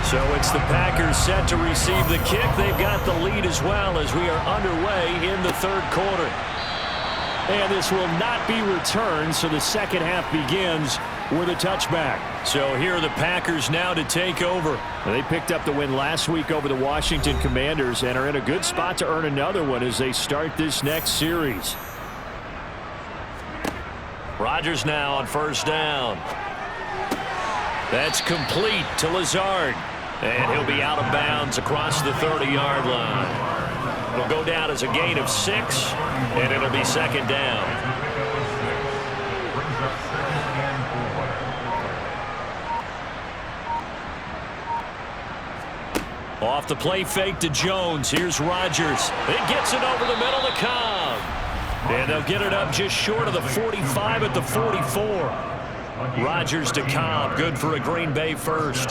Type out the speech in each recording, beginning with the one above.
So it's the Packers set to receive the kick. They've got the lead as well as we are underway in the third quarter. And this will not be returned, so the second half begins with a touchback. So here are the Packers now to take over. They picked up the win last week over the Washington Commanders and are in a good spot to earn another one as they start this next series. Rodgers now on first down. That's complete to Lazard. And he'll be out of bounds across the 30-yard line. It'll go down as a gain of 6, and it'll be second down. Off the play fake to Jones. Here's Rodgers. It gets it over the middle to Cobb. And they'll get it up just short of the 45 at the 44. Rodgers to Cobb. Good for a Green Bay first.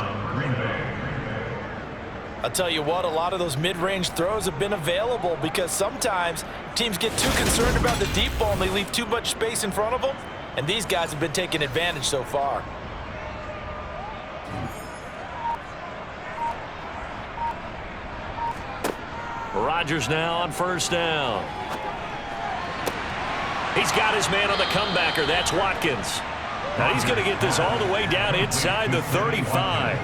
I'll tell you what, a lot of those mid-range throws have been available because sometimes teams get too concerned about the deep ball and they leave too much space in front of them. And these guys have been taking advantage so far. Rodgers now on first down. He's got his man on the comebacker. That's Watkins. Now he's going to get this all the way down inside the 35.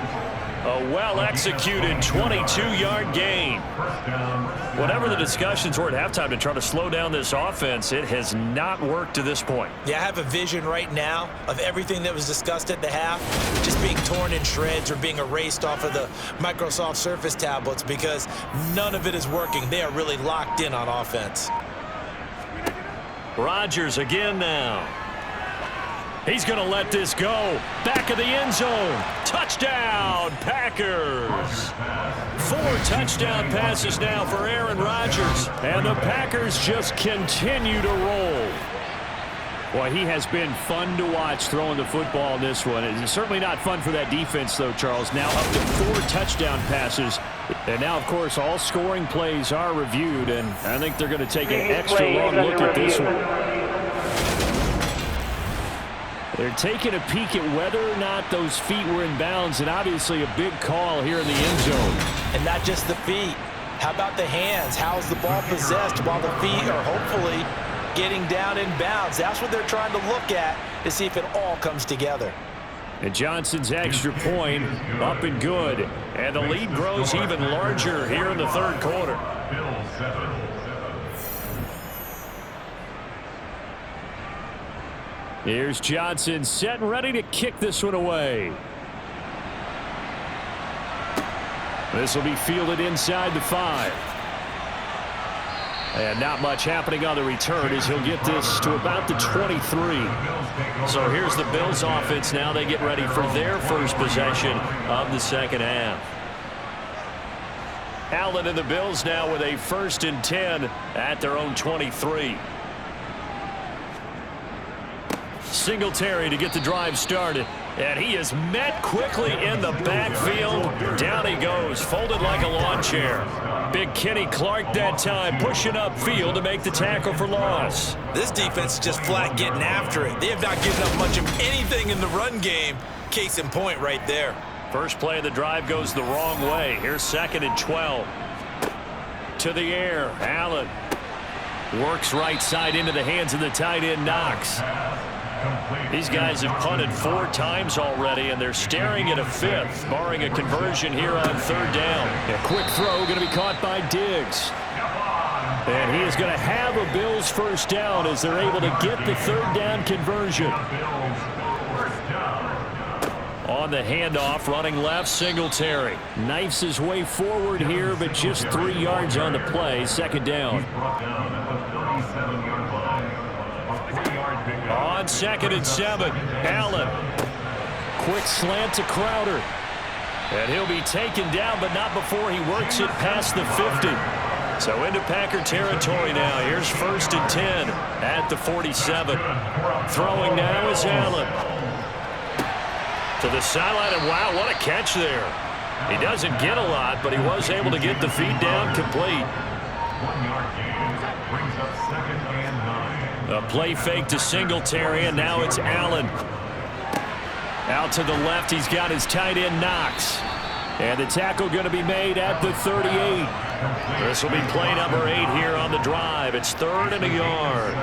A well-executed 22-yard gain. Whatever the discussions were at halftime to try to slow down this offense, it has not worked to this point. Yeah, I have a vision right now of everything that was discussed at the half just being torn in shreds or being erased off of the Microsoft Surface tablets because none of it is working. They are really locked in on offense. Rodgers again now. He's going to let this go. Back of the end zone. Touchdown, Packers. 4 touchdown passes now for Aaron Rodgers. And the Packers just continue to roll. Boy, he has been fun to watch throwing the football in this one. It's certainly not fun for that defense, though, Charles. Now up to 4 touchdown passes. And now, of course, all scoring plays are reviewed. And I think they're going to take an extra long look at this one. They're taking a peek at whether or not those feet were in bounds, and obviously a big call here in the end zone. And not just the feet. How about the hands? How's the ball possessed while the feet are hopefully getting down in bounds? That's what they're trying to look at to see if it all comes together. And Johnson's extra point up and good. And the lead grows even larger here in the third quarter. Here's Johnson set and ready to kick this one away. This will be fielded inside the 5. And not much happening on the return as he'll get this to about the 23. So here's the Bills offense now. They get ready for their first possession of the second half. Allen and the Bills now with a 1st and 10 at their own 23. Singletary to get the drive started. And he is met quickly in the backfield. Down he goes, folded like a lawn chair. Big Kenny Clark that time, pushing upfield to make the tackle for loss. This defense is just flat getting after it. They have not given up much of anything in the run game. Case in point right there. First play of the drive goes the wrong way. Here's 2nd and 12. To the air, Allen. Works right side into the hands of the tight end, Knox. These guys have punted 4 times already, and they're staring at a 5th, barring a conversion here on 3rd down. A quick throw going to be caught by Diggs. And he is going to have a Bills first down as they're able to get the 3rd down conversion. On the handoff, running left, Singletary. Knifes his way forward here, but just 3 yards on the play. 2nd down. On 2nd and 7, Allen. Quick slant to Crowder. And he'll be taken down, but not before he works it past the 50. So into Packer territory now. Here's 1st and 10 at the 47. Throwing now is Allen. To the sideline, and wow, what a catch there. He doesn't get a lot, but he was able to get the feed down complete. 1-yard gain brings up 2nd and 9. A play fake to Singletary, and now it's Allen. Out to the left, he's got his tight end Knox. And the tackle going to be made at the 38. This will be play number 8 here on the drive. It's 3rd and a yard.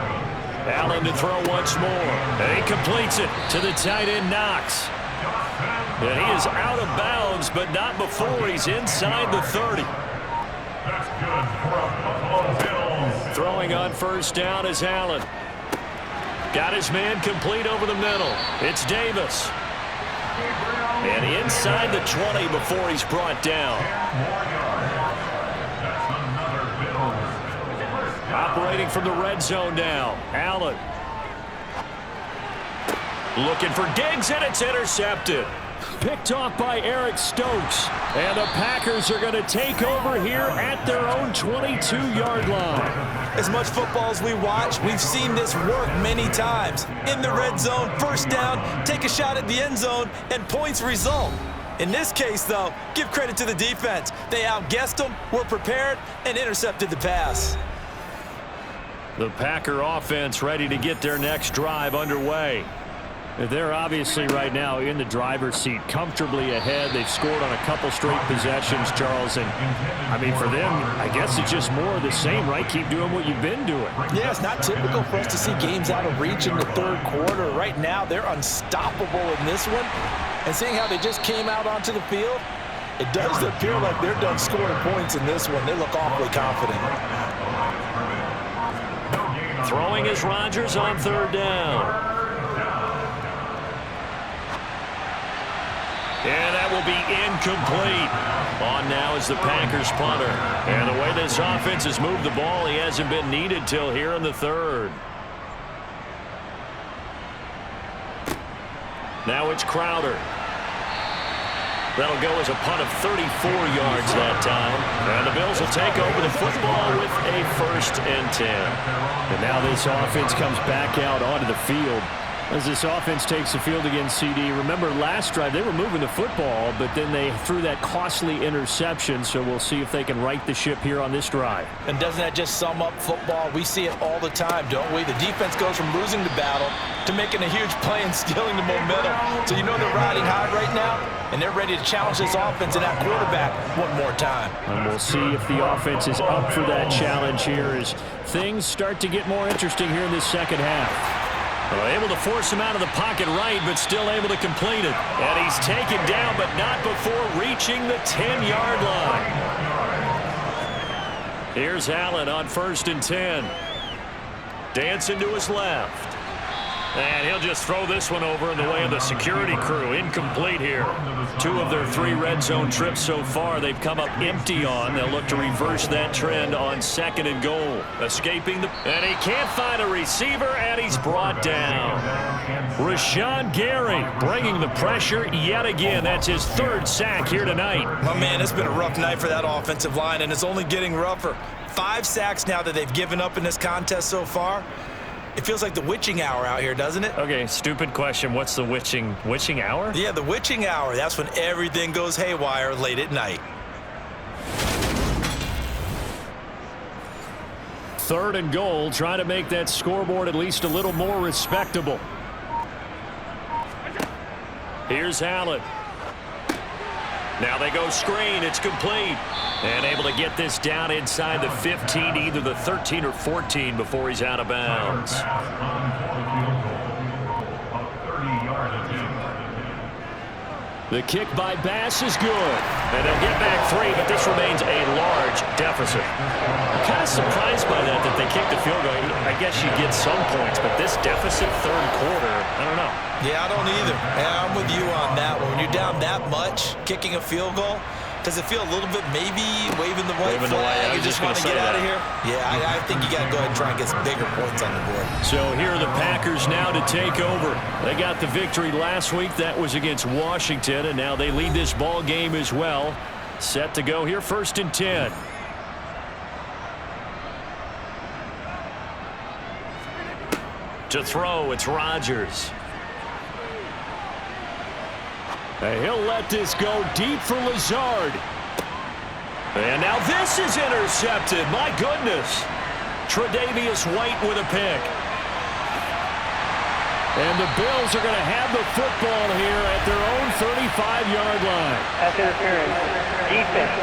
Allen to throw once more. And he completes it to the tight end, Knox. And he is out of bounds, but not before he's inside the 30. That's good for a Buffalo Bills. Throwing on first down is Allen. Got his man complete over the middle. It's Davis. And inside the 20 before he's brought down. Operating from the red zone now. Allen. Looking for Diggs, and it's intercepted. Picked off by Eric Stokes. And the Packers are going to take over here at their own 22-yard line. As much football as we watch, we've seen this work many times. In the red zone, first down, take a shot at the end zone, and points result. In this case, though, give credit to the defense. They outguessed them, were prepared, and intercepted the pass. The Packer offense ready to get their next drive underway. They're obviously right now in the driver's seat, comfortably ahead. They've scored on a couple straight possessions, Charles. And, I mean, for them, I guess it's just more of the same, right? Keep doing what you've been doing. Yeah, it's not typical for us to see games out of reach in the third quarter. Right now, they're unstoppable in this one. And seeing how they just came out onto the field, it does appear like they're done scoring points in this one. They look awfully confident. Throwing is Rodgers on third down. And that will be incomplete. On now is the Packers punter. And the way this offense has moved the ball, he hasn't been needed till here in the third. Now it's Crowder. That'll go as a punt of 34 yards that time. And the Bills will take over the football with a 1st and 10. And now this offense comes back out onto the field. As this offense takes the field against CD. Remember last drive they were moving the football, but then they threw that costly interception, so we'll see if they can right the ship here on this drive. And doesn't that just sum up football? We see it all the time, don't we? The defense goes from losing the battle to making a huge play and stealing the momentum. So you know they're riding high right now, and they're ready to challenge this offense and that quarterback one more time. And we'll see if the offense is up for that challenge here as things start to get more interesting here in this second half. Well, able to force him out of the pocket right, but still able to complete it. And he's taken down, but not before reaching the 10-yard line. Here's Allen on 1st and 10. Dancing to his left. And he'll just throw this one over in the way of the security crew. Incomplete here. 2 of their 3 red zone trips so far they've come up empty on. They'll look to reverse that trend on 2nd and goal. Escaping the... And he can't find a receiver, and he's brought down. Rashawn Gary bringing the pressure yet again. That's his 3rd sack here tonight. My man, it's been a rough night for that offensive line, and it's only getting rougher. 5 sacks now that they've given up in this contest so far. It feels like the witching hour out here, doesn't it? Okay, stupid question. What's the witching hour? Yeah, the witching hour. That's when everything goes haywire late at night. 3rd and goal, trying to make that scoreboard at least a little more respectable. Here's Allen. Now they go screen. It's complete. And able to get this down inside the 15, either the 13 or 14 before he's out of bounds. The kick by Bass is good. And they'll get back 3, but this remains a large deficit. I'm kind of surprised by that they kicked the field goal. I guess you get some points, but this deficit 3rd quarter, I don't know. Yeah, I don't either. Yeah, I'm with you on that one. When you're down that much, kicking a field goal, does it feel a little bit maybe waving the white flag and just want to get out of here? Yeah, I think you got to go ahead and try and get some bigger points on the board. So here are the Packers now to take over. They got the victory last week. That was against Washington, and now they lead this ball game as well. Set to go here, 1st and 10. To throw, it's Rodgers. And he'll let this go deep for Lazard. And now this is intercepted. My goodness. Tre'Davious White with a pick. And the Bills are going to have the football here at their own 25-yard line. Pass interference. Defense.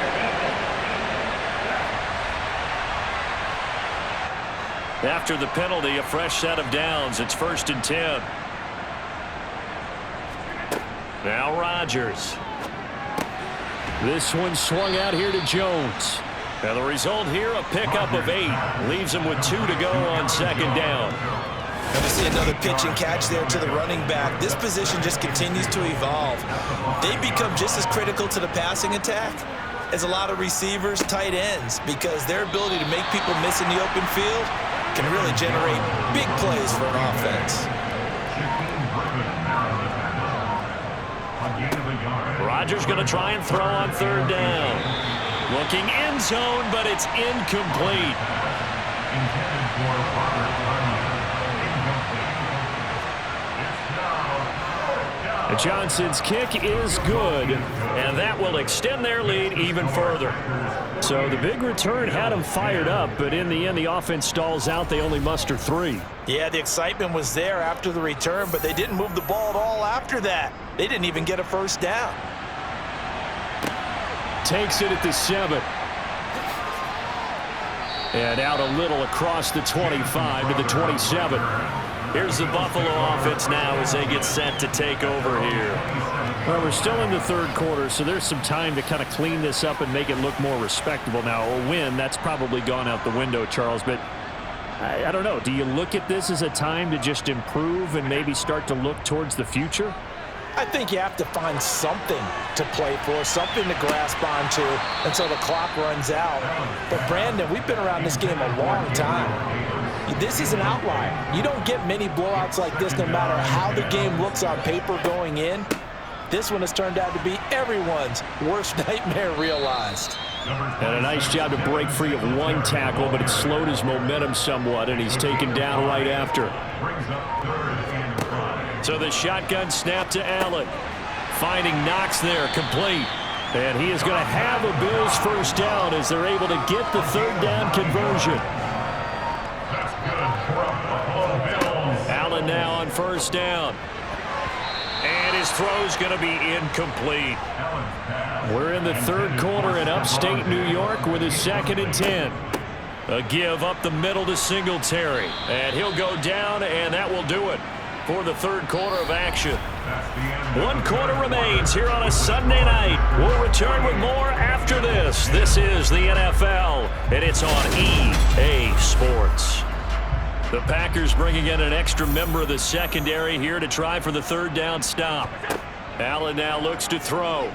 After the penalty, a fresh set of downs. It's 1st and 10. Now Rodgers. This one swung out here to Jones. And the result here, a pickup of 8. Leaves him with 2 to go on 2nd down. And we see another pitch and catch there to the running back. This position just continues to evolve. They become just as critical to the passing attack as a lot of receivers, tight ends, because their ability to make people miss in the open field can really generate big plays for an offense. Rodgers going to try and throw on 3rd down. Looking end zone, but it's incomplete. Johnson's kick is good, and that will extend their lead even further. So the big return had them fired up, but in the end, the offense stalls out. They only muster 3. Yeah, the excitement was there after the return, but they didn't move the ball at all after that. They didn't even get a 1st down. Takes it at the 7. And out a little across the 25 to the 27. Here's the Buffalo offense now as they get set to take over here. Well, we're still in the 3rd quarter, so there's some time to kind of clean this up and make it look more respectable. Now, a win, that's probably gone out the window, Charles, but I don't know. Do you look at this as a time to just improve and maybe start to look towards the future? I think you have to find something to play for, something to grasp onto until the clock runs out. But, Brandon, we've been around this game a long time. This is an outlier. You don't get many blowouts like this no matter how the game looks on paper going in. This one has turned out to be everyone's worst nightmare realized. And a nice job to break free of 1 tackle, but it slowed his momentum somewhat, and he's taken down right after. So the shotgun snap to Allen. Finding Knox there, complete. And he is going to have a Bills 1st down as they're able to get the 3rd down conversion. Allen now on 1st down. And his throw's going to be incomplete. We're in the 3rd quarter in upstate New York with a 2nd and 10. A give up the middle to Singletary. And he'll go down, and that will do it for the 3rd quarter of action. 1 quarter remains here on a Sunday night. We'll return with more after this. This is the NFL, and it's on EA Sports. The Packers bringing in an extra member of the secondary here to try for the 3rd down stop. Allen now looks to throw.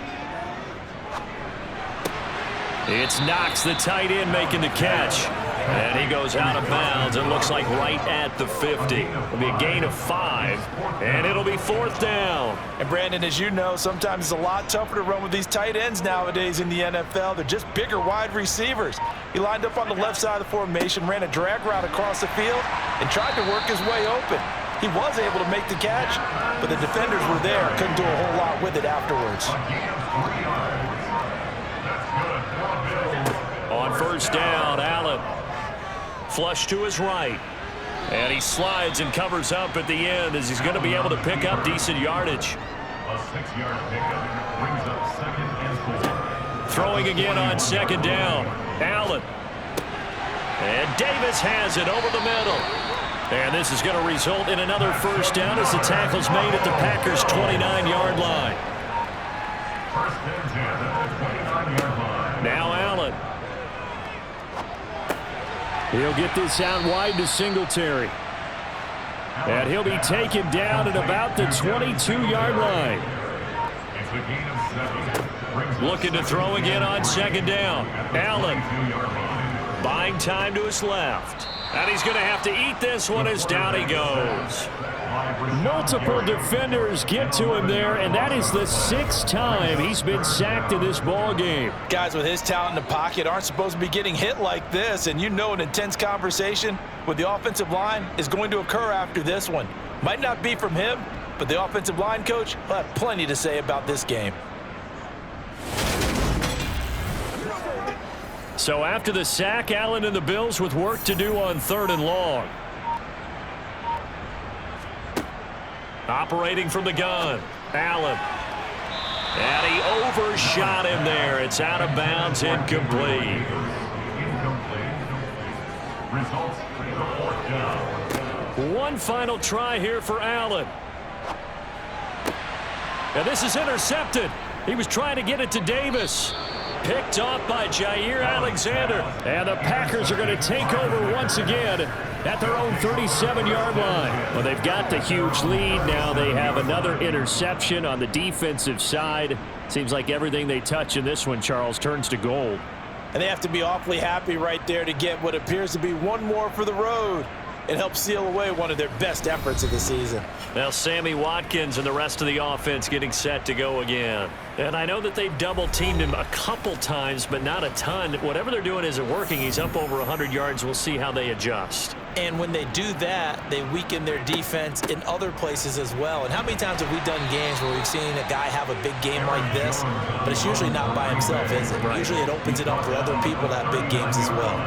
It's Knox, the tight end, making the catch. And he goes out of bounds and looks like right at the 50. It'll be a gain of 5, and it'll be 4th down. And, Brandon, as you know, sometimes it's a lot tougher to run with these tight ends nowadays in the NFL. They're just bigger wide receivers. He lined up on the left side of the formation, ran a drag route across the field, and tried to work his way open. He was able to make the catch, but the defenders were there. Couldn't do a whole lot with it afterwards. On 1st down, Allen. Flush to his right. And he slides and covers up at the end as he's going to be able to pick up decent yardage. A 6-yard pickup brings up 2nd and 4. Throwing again on 2nd down. Allen. And Davis has it over the middle. And this is going to result in another 1st down as the tackle's made at the Packers' 29-yard line. 1st and 10 at the 29-yard line. Now Allen. He'll get this out wide to Singletary. And he'll be taken down at about the 22-yard line. It's a gain of 7. Looking to throw again on 2nd down. Allen buying time to his left. And he's going to have to eat this one as down he goes. Multiple defenders get to him there, and that is the 6th time he's been sacked in this ball game. Guys with his talent in the pocket aren't supposed to be getting hit like this, and you know an intense conversation with the offensive line is going to occur after this one. Might not be from him, but the offensive line coach will have plenty to say about this game. So after the sack, Allen and the Bills with work to do on 3rd and long. Operating from the gun, Allen. And he overshot him there. It's out of bounds, incomplete. Results, the fourth down. One final try here for Allen. And this is intercepted. He was trying to get it to Davis. Picked off by Jair Alexander. And the Packers are going to take over once again at their own 37-yard line. Well, they've got the huge lead. Now they have another interception on the defensive side. Seems like everything they touch in this one, Charles, turns to gold. And they have to be awfully happy right there to get what appears to be one more for the road. It helps seal away one of their best efforts of the season. Now Sammy Watkins and the rest of the offense getting set to go again. And I know that they've double-teamed him a couple times, but not a ton. Whatever they're doing isn't working. He's up over 100 yards. We'll see how they adjust. And when they do that, they weaken their defense in other places as well. And how many times have we done games where we've seen a guy have a big game like this, but it's usually not by himself, is it? Right. Usually it opens it up for other people to have big games as well.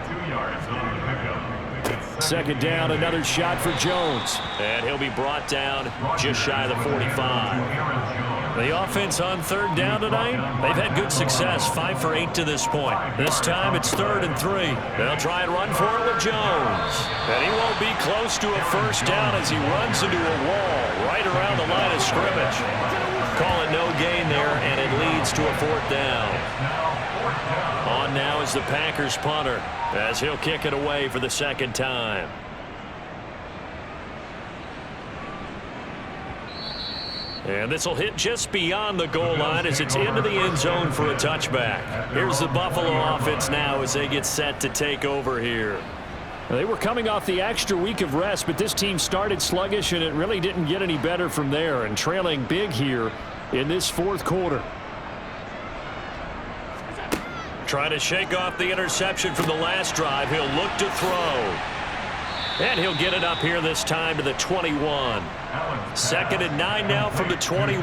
2 yards on the pickup. Second down, another shot for Jones. And he'll be brought down just shy of the 45. The offense on third down tonight, they've had good success, 5 for 8 to this point. This time it's 3rd and 3. They'll try and run for it with Jones. And he won't be close to a first down as he runs into a wall right around the line of scrimmage. Call it no gain there, and it leads to a 4th down. On now is the Packers punter as he'll kick it away for the second time. And this will hit just beyond the goal line as it's into the end zone for a touchback. Here's the Buffalo offense now as they get set to take over here. They were coming off the extra week of rest, but this team started sluggish, and it really didn't get any better from there, and trailing big here in this 4th quarter. Trying to shake off the interception from the last drive. He'll look to throw. And he'll get it up here this time to the 21. 2nd and 9 now from the 21.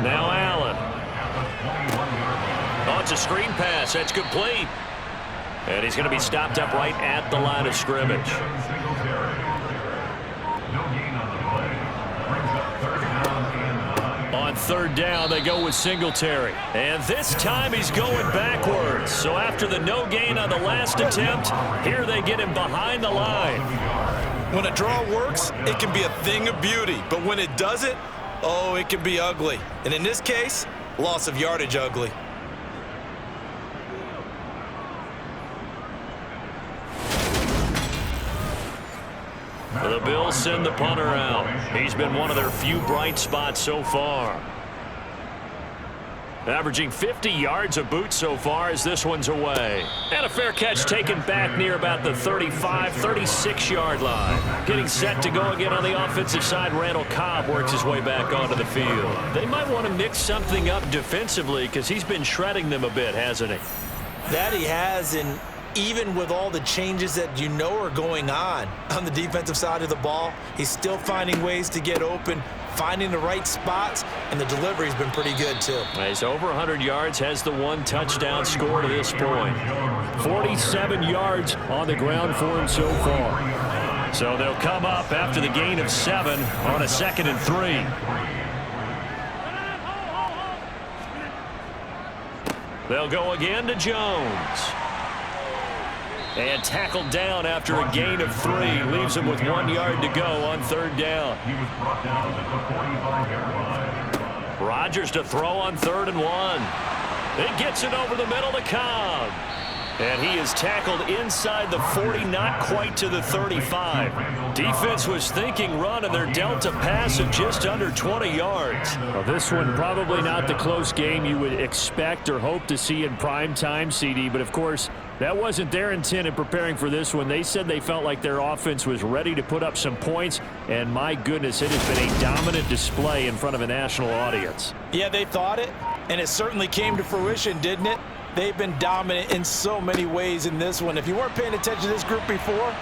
Now Allen. Oh, it's a screen pass. That's complete. And he's going to be stopped up right at the line of scrimmage. On 3rd down, they go with Singletary. And this time he's going backwards. So after the no gain on the last attempt, here they get him behind the line. When a draw works, it can be a thing of beauty. But when it doesn't, oh, it can be ugly. And in this case, loss of yardage ugly. The Bills send the punter out. He's been one of their few bright spots so far. Averaging 50 yards a boot so far as this one's away. And a fair catch taken back near about the 35, 36-yard line. Getting set to go again on the offensive side. Randall Cobb works his way back onto the field. They might want to mix something up defensively because he's been shredding them a bit, hasn't he? That he has, and even with all the changes that you know are going on the defensive side of the ball, he's still finding ways to get open, finding the right spots, and the delivery's been pretty good too. He's over 100 yards, has the 1 touchdown score to this point. 47 yards on the ground for him so far. So they'll come up after the gain of 7 on a 2nd and 3. They'll go again to Jones. And tackled down after a gain of 3. Leaves him with 1 yard to go on 3rd down. He was brought down at the 45-yard line. Rodgers to throw on 3rd and 1. It gets it over the middle to Cobb. And he is tackled inside the 40, not quite to the 35. Defense was thinking run, and they're dealt a pass of just under 20 yards. Well, this one probably not the close game you would expect or hope to see in prime time, CD, but of course, that wasn't their intent in preparing for this one. They said they felt like their offense was ready to put up some points, and my goodness, it has been a dominant display in front of a national audience. Yeah, they thought it, and it certainly came to fruition, didn't it? They've been dominant in so many ways in this one. If you weren't paying attention to this group before,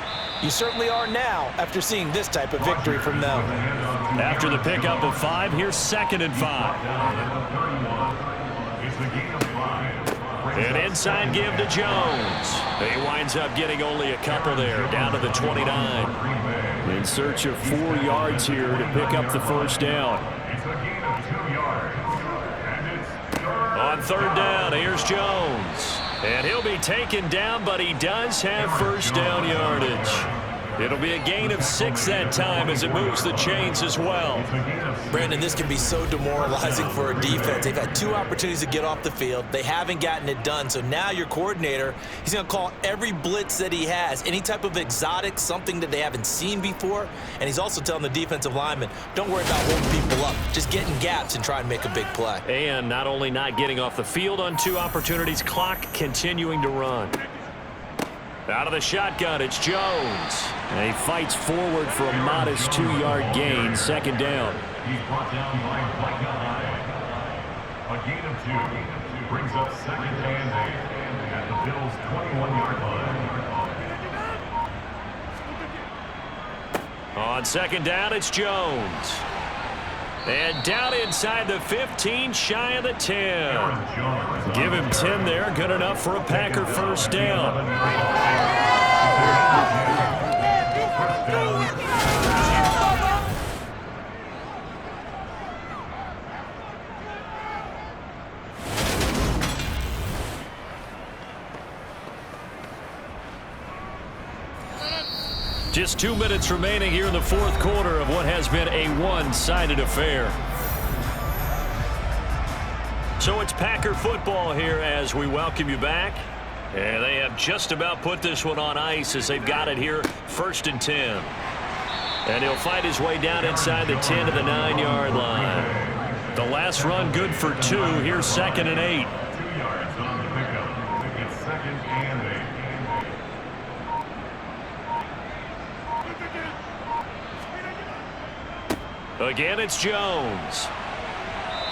you certainly are now after seeing this type of victory from them. After the pickup of 5, here's 2nd and 5. An inside give to Jones. He winds up getting only a couple there, down to the 29. In search of 4 yards here to pick up the first down. It's a gain of 2 yards. And it's third On third down, here's Jones. And he'll be taken down, but he does have first down yardage. It'll be a gain of 6 that time as it moves the chains as well. Brandon, this can be so demoralizing for a defense. They've had 2 opportunities to get off the field. They haven't gotten it done. So now your coordinator, he's going to call every blitz that he has, any type of exotic, something that they haven't seen before. And he's also telling the defensive lineman, don't worry about holding people up. Just get in gaps and try and make a big play. And not only not getting off the field on 2 opportunities, clock continuing to run. Out of the shotgun, it's Jones. And he fights forward for a modest 2-yard gain, second down. He's brought down by a gain of 2. Brings up second and 8 at the Bills' 21-yard line. On second down, it's Jones. And down inside the 15, shy of the 10. Give him 10 there, good enough for a Packer first down. Just 2 minutes remaining here in the fourth quarter of what has been a one-sided affair. So it's Packer football here as we welcome you back. And they have just about put this one on ice as they've got it here, first and 10. And he'll fight his way down inside the 10 to the 9-yard line. The last run good for 2. Here's second and 8. 2 yards on the pickup. It's second and 8. Again, it's Jones.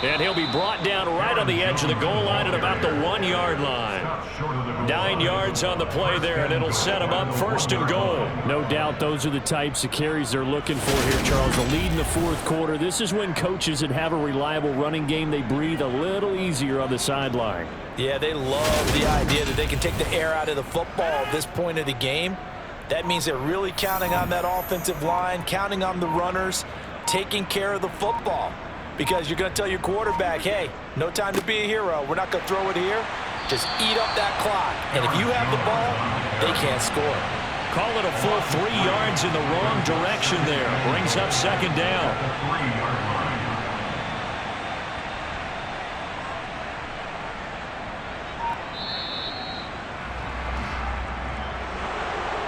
And he'll be brought down right on the edge of the goal line at about the 1-yard line. 9 yards on the play there, and it'll set him up first and goal. No doubt those are the types of carries they're looking for here, Charles. The lead in the fourth quarter. This is when coaches that have a reliable running game, they breathe a little easier on the sideline. Yeah, they love the idea that they can take the air out of the football at this point of the game. That means they're really counting on that offensive line, counting on the runners, taking care of the football. Because you're going to tell your quarterback, hey, no time to be a hero. We're not going to throw it here. Just eat up that clock. And if you have the ball, they can't score. Call it a full 3 yards in the wrong direction there. Brings up second down. 3-yard line.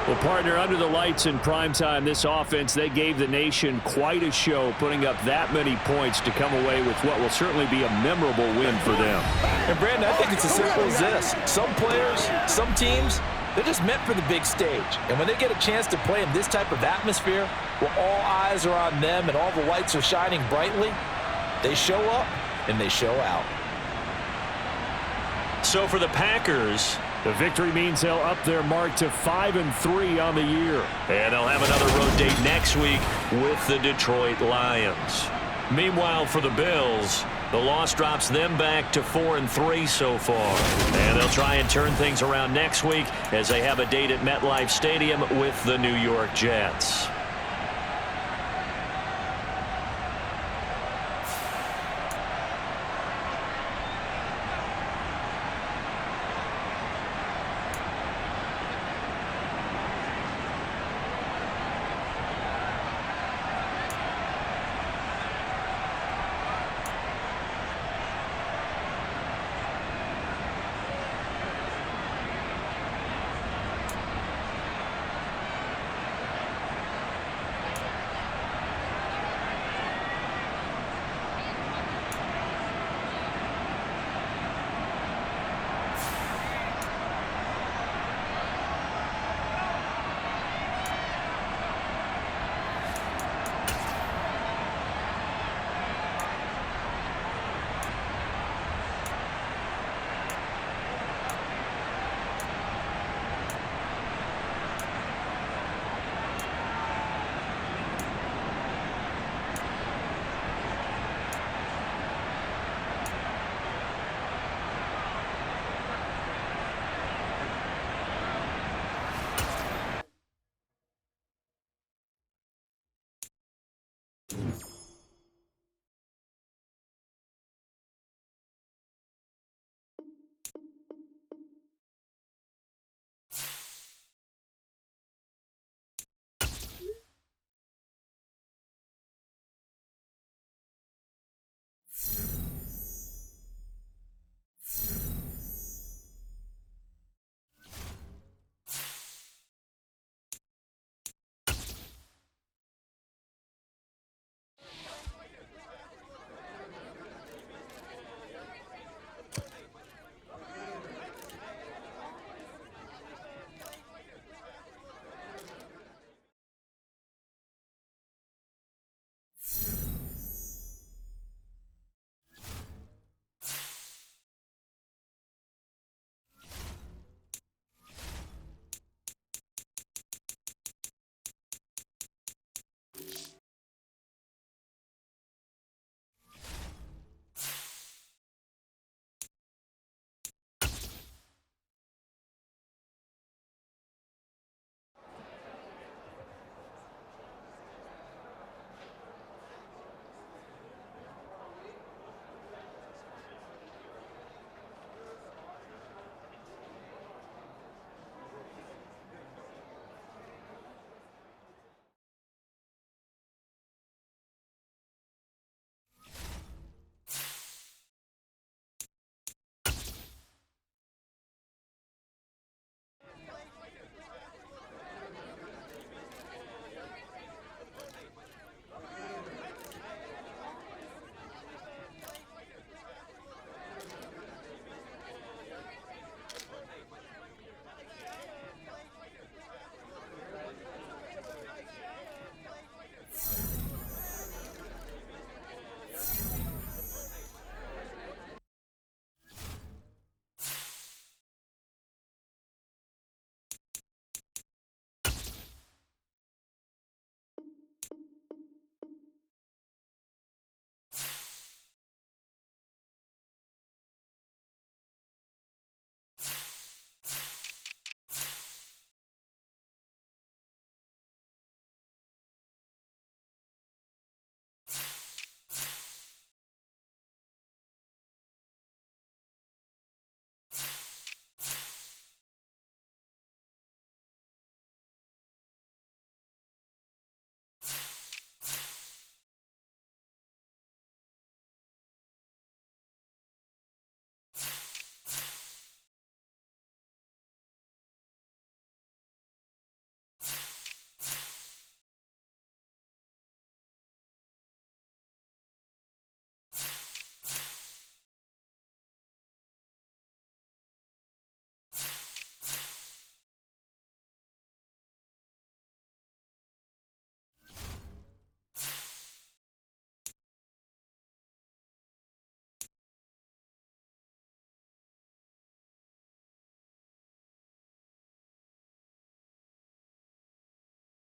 Well, partner, under the lights in primetime, this offense, they gave the nation quite a show, putting up that many points to come away with what will certainly be a memorable win for them. And, Brandon, I think it's as simple as this. Some players, some teams, they're just meant for the big stage. And when they get a chance to play in this type of atmosphere where all eyes are on them and all the lights are shining brightly, they show up and they show out. So for the Packers, the victory means they'll up their mark to 5-3 on the year. And they'll have another road date next week with the Detroit Lions. Meanwhile, for the Bills, the loss drops them back to 4-3 so far. And they'll try and turn things around next week as they have a date at MetLife Stadium with the New York Jets. eight.